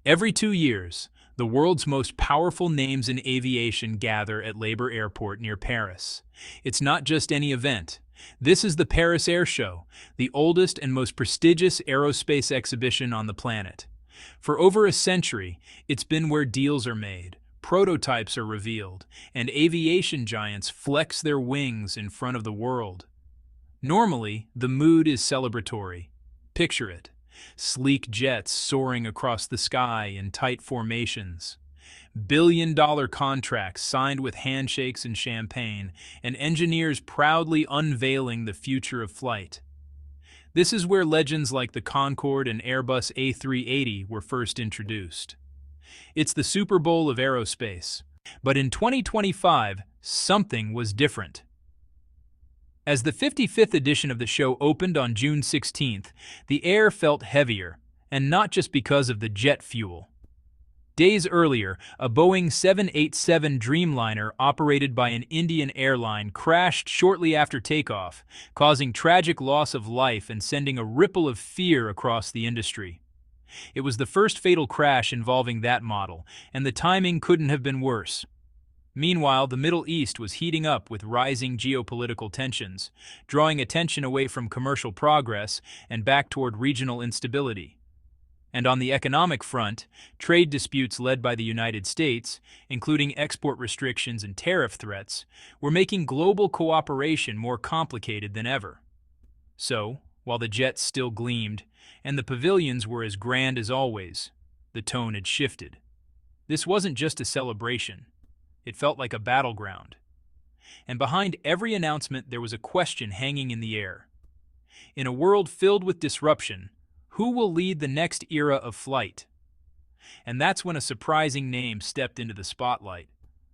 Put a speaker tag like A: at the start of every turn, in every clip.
A: Every 2 years, the world's most powerful names in aviation gather at Labor Airport near Paris. It's not just any event. This is the Paris Air Show, the oldest and most prestigious aerospace exhibition on the planet. For over a century, it's been where deals are made, prototypes are revealed, and aviation giants flex their wings in front of the world. Normally, the mood is celebratory. Picture it. Sleek jets soaring across the sky in tight formations. Billion-dollar contracts signed with handshakes and champagne, and engineers proudly unveiling the future of flight. This is where legends like the Concorde and Airbus A380 were first introduced. It's the Super Bowl of aerospace. But in 2025, something was different. As the 55th edition of the show opened on June 16th, the air felt heavier, and not just because of the jet fuel. Days earlier, a Boeing 787 Dreamliner operated by an Indian airline crashed shortly after takeoff, causing tragic loss of life and sending a ripple of fear across the industry. It was the first fatal crash involving that model, and the timing couldn't have been worse. Meanwhile, the Middle East was heating up with rising geopolitical tensions, drawing attention away from commercial progress and back toward regional instability. And on the economic front, trade disputes led by the United States, including export restrictions and tariff threats, were making global cooperation more complicated than ever. So, while the jets still gleamed, and the pavilions were as grand as always, the tone had shifted. This wasn't just a celebration. It felt like a battleground. And behind every announcement there was a question hanging in the air. In a world filled with disruption, who will lead the next era of flight? And that's when a surprising name stepped into the spotlight.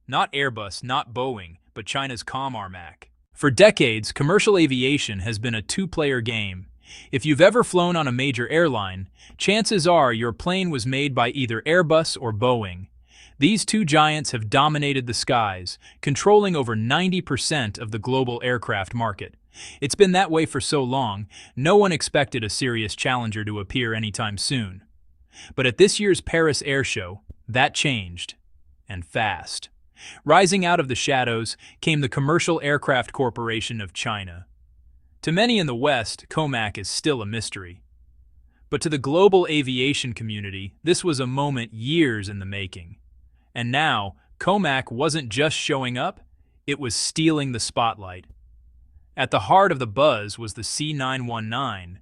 A: Not Airbus, not Boeing, but China's COMAC. For decades, commercial aviation has been a two-player game. If you've ever flown on a major airline, chances are your plane was made by either Airbus or Boeing. These two giants have dominated the skies, controlling over 90% of the global aircraft market. It's been that way for so long, no one expected a serious challenger to appear anytime soon. But at this year's Paris Air Show, that changed, and fast. Rising out of the shadows came the Commercial Aircraft Corporation of China. To many in the West, COMAC is still a mystery. But to the global aviation community, this was a moment years in the making. And now, COMAC wasn't just showing up, it was stealing the spotlight. At the heart of the buzz was the C919,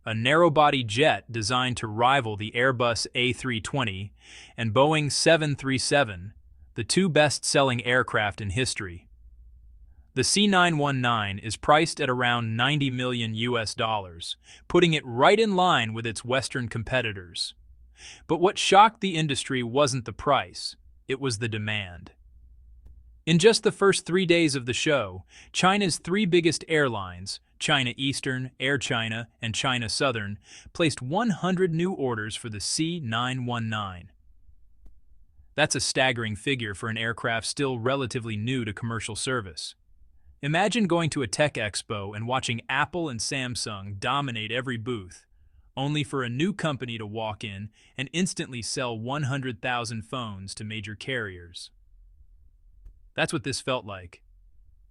A: a narrow-body jet designed to rival the Airbus A320 and Boeing 737, the two best-selling aircraft in history. The C919 is priced at around $90 million, putting it right in line with its Western competitors. But what shocked the industry wasn't the price. It was the demand. In just the first 3 days of the show, China's three biggest airlines, China Eastern, Air China, and China Southern, placed 100 new orders for the C919. That's a staggering figure for an aircraft still relatively new to commercial service. Imagine going to a tech expo and watching Apple and Samsung dominate every booth, only for a new company to walk in and instantly sell 100,000 phones to major carriers. That's what this felt like.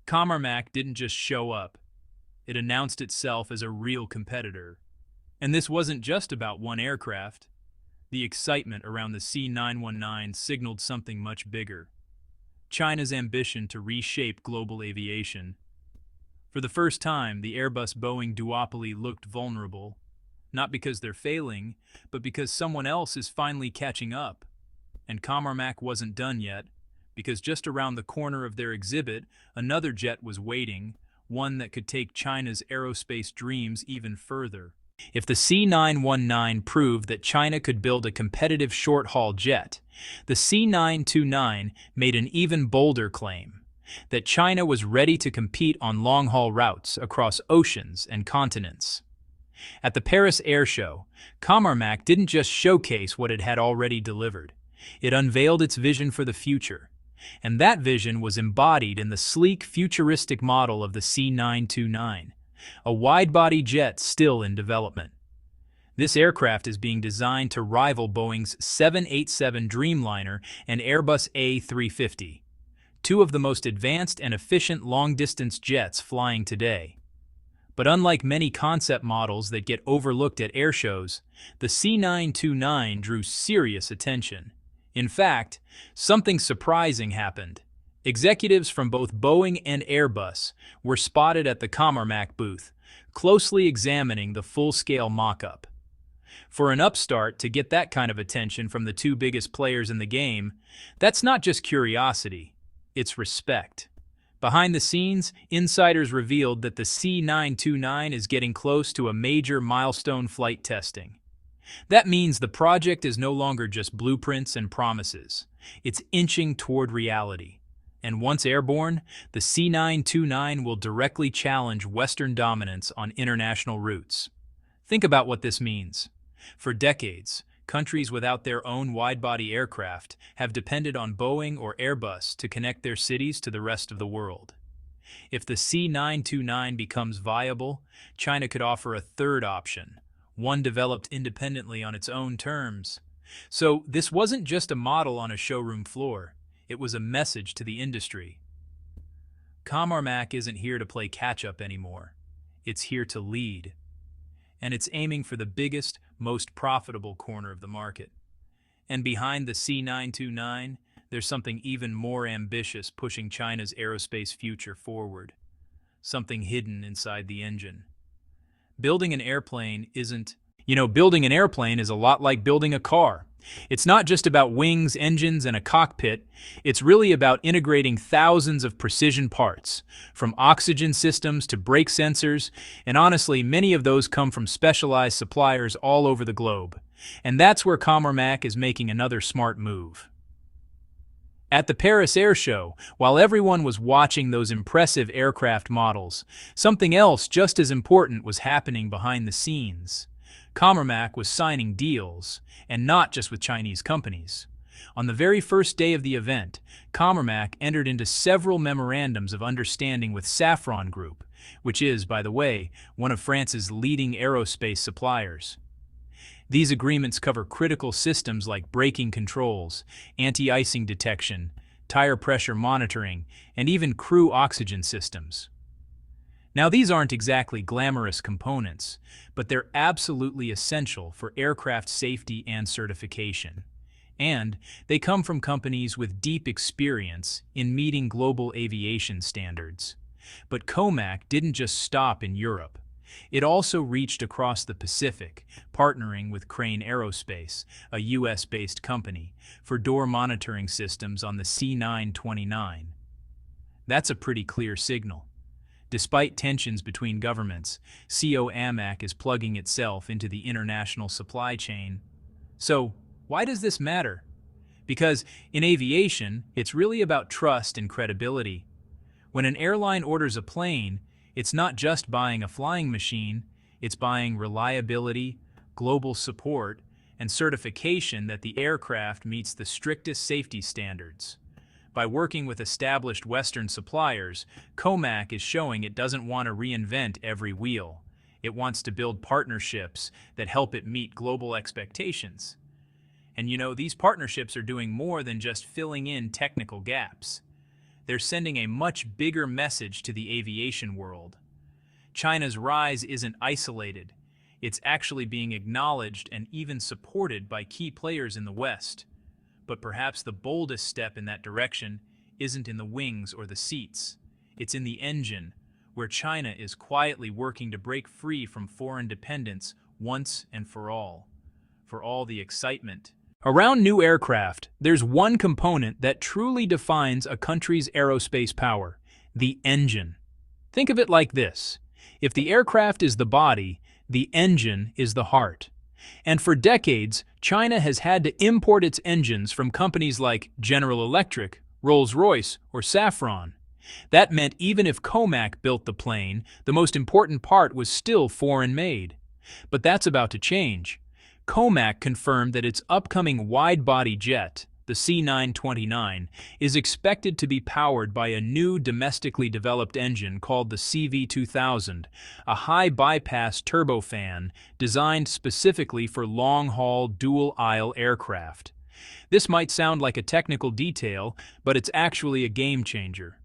A: COMAC didn't just show up. It announced itself as a real competitor. And this wasn't just about one aircraft. The excitement around the C919 signaled something much bigger. China's ambition to reshape global aviation. For the first time, the Airbus-Boeing duopoly looked vulnerable. Not because they're failing, but because someone else is finally catching up. And COMAC wasn't done yet, because just around the corner of their exhibit, another jet was waiting, one that could take China's aerospace dreams even further. If the C919 proved that China could build a competitive short-haul jet, the C929 made an even bolder claim, that China was ready to compete on long-haul routes across oceans and continents. At the Paris Air Show, COMAC didn't just showcase what it had already delivered. It unveiled its vision for the future. And that vision was embodied in the sleek, futuristic model of the C929, a wide-body jet still in development. This aircraft is being designed to rival Boeing's 787 Dreamliner and Airbus A350, two of the most advanced and efficient long-distance jets flying today. But unlike many concept models that get overlooked at airshows, the C929 drew serious attention. In fact, something surprising happened. Executives from both Boeing and Airbus were spotted at the COMAC booth, closely examining the full-scale mock-up. For an upstart to get that kind of attention from the two biggest players in the game, that's not just curiosity, it's respect. Behind the scenes, insiders revealed that the C929 is getting close to a major milestone flight testing. That means the project is no longer just blueprints and promises. It's inching toward reality. And once airborne, the C929 will directly challenge Western dominance on international routes. Think about what this means. For decades, countries without their own wide-body aircraft have depended on Boeing or Airbus to connect their cities to the rest of the world. If the C929 becomes viable, China could offer a third option, one developed independently on its own terms. So this wasn't just a model on a showroom floor, it was a message to the industry. COMAC isn't here to play catch-up anymore. It's here to lead. And it's aiming for the biggest, most profitable corner of the market. And behind the C929, there's something even more ambitious pushing China's aerospace future forward. Something hidden inside the engine. Building an airplane building an airplane is a lot like building a car. It's not just about wings, engines, and a cockpit. It's really about integrating thousands of precision parts, from oxygen systems to brake sensors, and honestly, many of those come from specialized suppliers all over the globe. And that's where COMAC is making another smart move. At the Paris Air Show, while everyone was watching those impressive aircraft models, something else just as important was happening behind the scenes. COMAC was signing deals, and not just with Chinese companies. On the very first day of the event, COMAC entered into several memorandums of understanding with Safran Group, which is, by the way, one of France's leading aerospace suppliers. These agreements cover critical systems like braking controls, anti-icing detection, tire pressure monitoring, and even crew oxygen systems. Now, these aren't exactly glamorous components, but they're absolutely essential for aircraft safety and certification. And they come from companies with deep experience in meeting global aviation standards. But COMAC didn't just stop in Europe. It also reached across the Pacific, partnering with Crane Aerospace, a US-based company, for door monitoring systems on the C929. That's a pretty clear signal. Despite tensions between governments, COMAC is plugging itself into the international supply chain. So, why does this matter? Because in aviation, it's really about trust and credibility. When an airline orders a plane, it's not just buying a flying machine, it's buying reliability, global support, and certification that the aircraft meets the strictest safety standards. By working with established Western suppliers, COMAC is showing it doesn't want to reinvent every wheel. It wants to build partnerships that help it meet global expectations. And these partnerships are doing more than just filling in technical gaps. They're sending a much bigger message to the aviation world. China's rise isn't isolated. It's actually being acknowledged and even supported by key players in the West. But perhaps the boldest step in that direction isn't in the wings or the seats. It's in the engine, where China is quietly working to break free from foreign dependence once and for all. For all the excitement. Around new aircraft, there's one component that truly defines a country's aerospace power: the engine. Think of it like this. If the aircraft is the body, the engine is the heart. And for decades, China has had to import its engines from companies like General Electric, Rolls-Royce, or Safran. That meant even if COMAC built the plane, the most important part was still foreign-made. But that's about to change. COMAC confirmed that its upcoming wide-body jet, the C929, is expected to be powered by a new domestically developed engine called the CV2000, a high-bypass turbofan designed specifically for long-haul dual-aisle aircraft. This might sound like a technical detail, but it's actually a game-changer.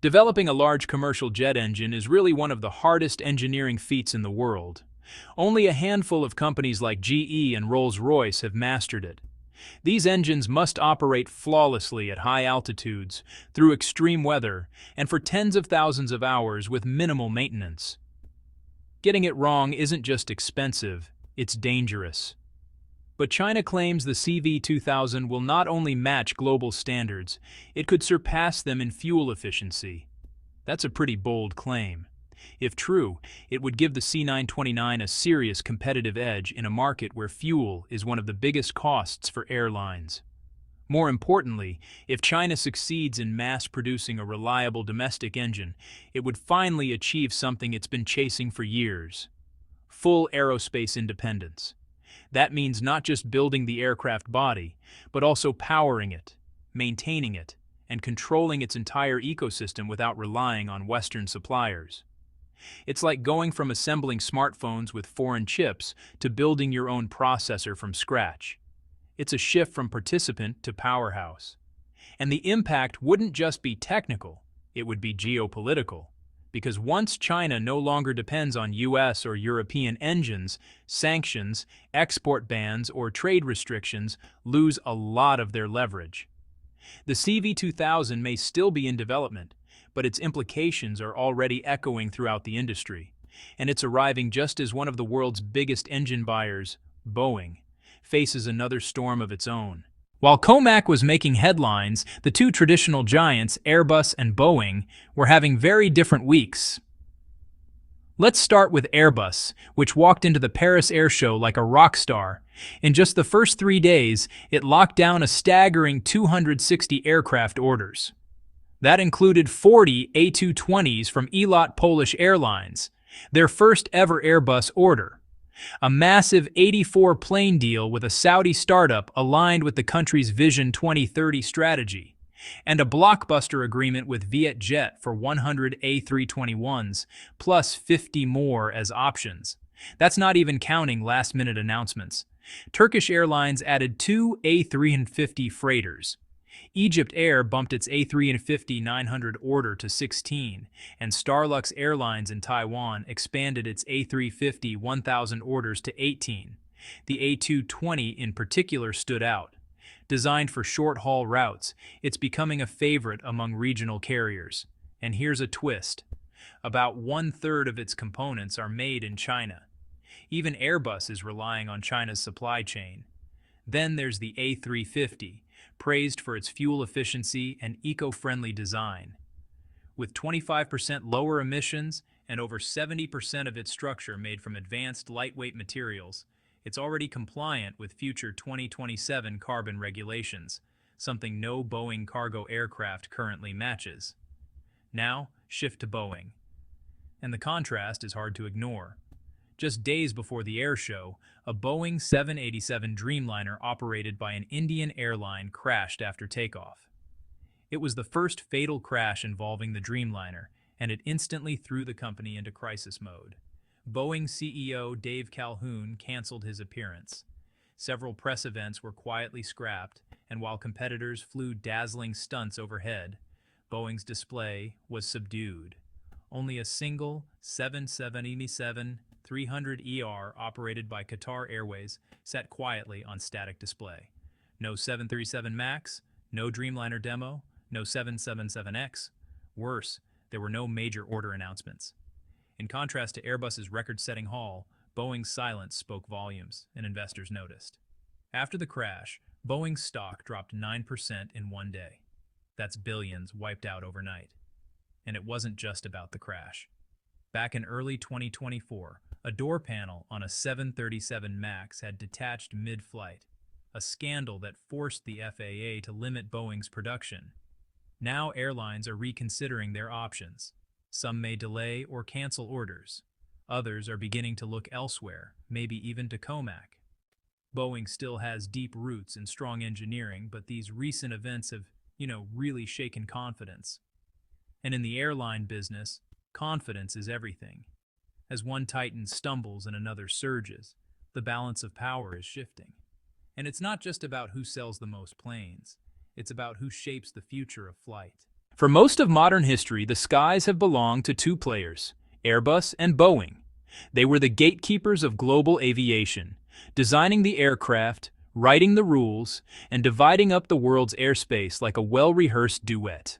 A: Developing a large commercial jet engine is really one of the hardest engineering feats in the world. Only a handful of companies like GE and Rolls-Royce have mastered it. These engines must operate flawlessly at high altitudes, through extreme weather, and for tens of thousands of hours with minimal maintenance. Getting it wrong isn't just expensive, it's dangerous. But China claims the CV2000 will not only match global standards, it could surpass them in fuel efficiency. That's a pretty bold claim. If true, it would give the C929 a serious competitive edge in a market where fuel is one of the biggest costs for airlines. More importantly, if China succeeds in mass-producing a reliable domestic engine, it would finally achieve something it's been chasing for years: full aerospace independence. That means not just building the aircraft body, but also powering it, maintaining it, and controlling its entire ecosystem without relying on Western suppliers. It's like going from assembling smartphones with foreign chips to building your own processor from scratch. It's a shift from participant to powerhouse. And the impact wouldn't just be technical, it would be geopolitical. Because once China no longer depends on US or European engines, sanctions, export bans, or trade restrictions lose a lot of their leverage. The CV2000 may still be in development, but its implications are already echoing throughout the industry, and it's arriving just as one of the world's biggest engine buyers, Boeing, faces another storm of its own. While COMAC was making headlines, the two traditional giants, Airbus and Boeing, were having very different weeks. Let's start with Airbus, which walked into the Paris Air Show like a rock star. In just the first 3 days, it locked down a staggering 260 aircraft orders. That included 40 A220s from Elot Polish Airlines, their first ever Airbus order. A massive 84-plane deal with a Saudi startup aligned with the country's Vision 2030 strategy, and a blockbuster agreement with Vietjet for 100 A321s, plus 50 more as options. That's not even counting last-minute announcements. Turkish Airlines added 2 A350 freighters. Egypt Air bumped its A350-900 order to 16, and Starlux Airlines in Taiwan expanded its A350-1000 orders to 18. The A220 in particular stood out. Designed for short-haul routes, it's becoming a favorite among regional carriers. And here's a twist. About 1/3 of its components are made in China. Even Airbus is relying on China's supply chain. Then there's the A350, praised for its fuel efficiency and eco-friendly design. With 25% lower emissions and over 70% of its structure made from advanced lightweight materials, it's already compliant with future 2027 carbon regulations, something no Boeing cargo aircraft currently matches. Now, shift to Boeing. And the contrast is hard to ignore. Just days before the air show, a Boeing 787 Dreamliner operated by an Indian airline crashed after takeoff. It was the first fatal crash involving the Dreamliner, and it instantly threw the company into crisis mode. Boeing CEO Dave Calhoun canceled his appearance. Several press events were quietly scrapped, and while competitors flew dazzling stunts overhead, Boeing's display was subdued. Only a single 777-300ER operated by Qatar Airways sat quietly on static display. No 737 MAX, no Dreamliner demo, no 777X. Worse, there were no major order announcements. In contrast to Airbus's record-setting haul, Boeing's silence spoke volumes, and investors noticed. After the crash, Boeing's stock dropped 9% in one day. That's billions wiped out overnight. And it wasn't just about the crash. Back in early 2024, a door panel on a 737 MAX had detached mid-flight, a scandal that forced the FAA to limit Boeing's production. Now airlines are reconsidering their options. Some may delay or cancel orders. Others are beginning to look elsewhere, maybe even to COMAC. Boeing still has deep roots and strong engineering, but these recent events have, really shaken confidence. And in the airline business, confidence is everything. As one titan stumbles and another surges, the balance of power is shifting. And it's not just about who sells the most planes, it's about who shapes the future of flight. For most of modern history, the skies have belonged to two players, Airbus and Boeing. They were the gatekeepers of global aviation, designing the aircraft, writing the rules, and dividing up the world's airspace like a well-rehearsed duet.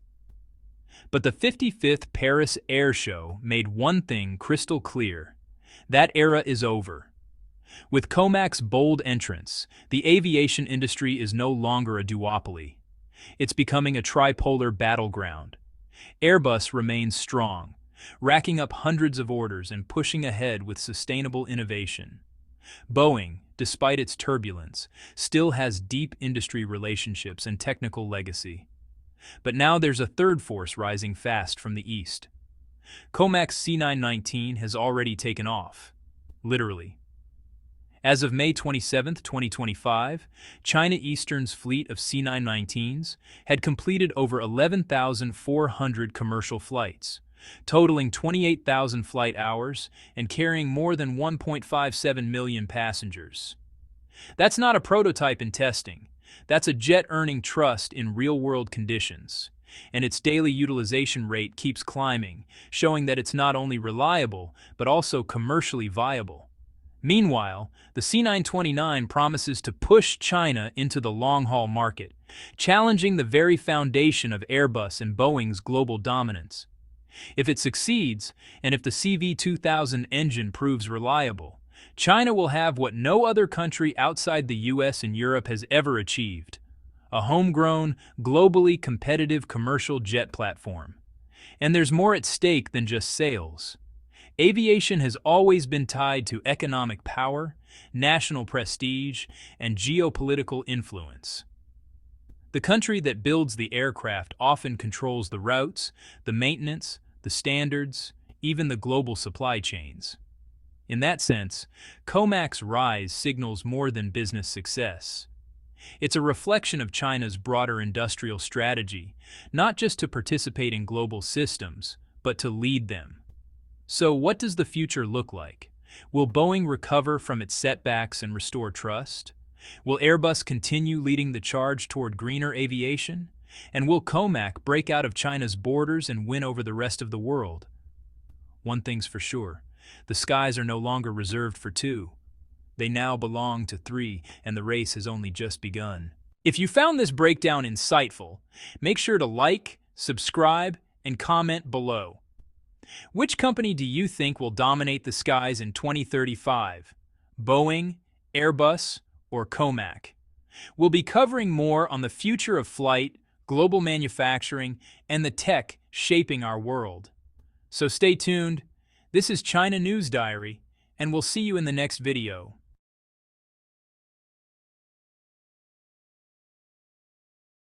A: But the 55th Paris Air Show made one thing crystal clear. That era is over. With COMAC's bold entrance, the aviation industry is no longer a duopoly. It's becoming a tripolar battleground. Airbus remains strong, racking up hundreds of orders and pushing ahead with sustainable innovation. Boeing, despite its turbulence, still has deep industry relationships and technical legacy. But now there's a third force rising fast from the east. COMAC's C919 has already taken off, literally. As of May 27, 2025, China Eastern's fleet of C919s had completed over 11,400 commercial flights, totaling 28,000 flight hours and carrying more than 1.57 million passengers. That's not a prototype in testing. That's a jet earning trust in real-world conditions. And its daily utilization rate keeps climbing, showing that it's not only reliable, but also commercially viable. Meanwhile, the C929 promises to push China into the long-haul market, challenging the very foundation of Airbus and Boeing's global dominance. If it succeeds, and if the CV2000 engine proves reliable, China will have what no other country outside the US and Europe has ever achieved: a homegrown, globally competitive commercial jet platform. And there's more at stake than just sales. Aviation has always been tied to economic power, national prestige, and geopolitical influence. The country that builds the aircraft often controls the routes, the maintenance, the standards, even the global supply chains. In that sense, COMAC's rise signals more than business success. It's a reflection of China's broader industrial strategy, not just to participate in global systems, but to lead them. So what does the future look like? Will Boeing recover from its setbacks and restore trust? Will Airbus continue leading the charge toward greener aviation? And will COMAC break out of China's borders and win over the rest of the world? One thing's for sure, the skies are no longer reserved for two. They now belong to three, and the race has only just begun. If you found this breakdown insightful, make sure to like, subscribe, and comment below. Which company do you think will dominate the skies in 2035? Boeing, Airbus, or COMAC? We'll be covering more on the future of flight, global manufacturing, and the tech shaping our world. So stay tuned. This is China News Diary, and we'll see you in the next video.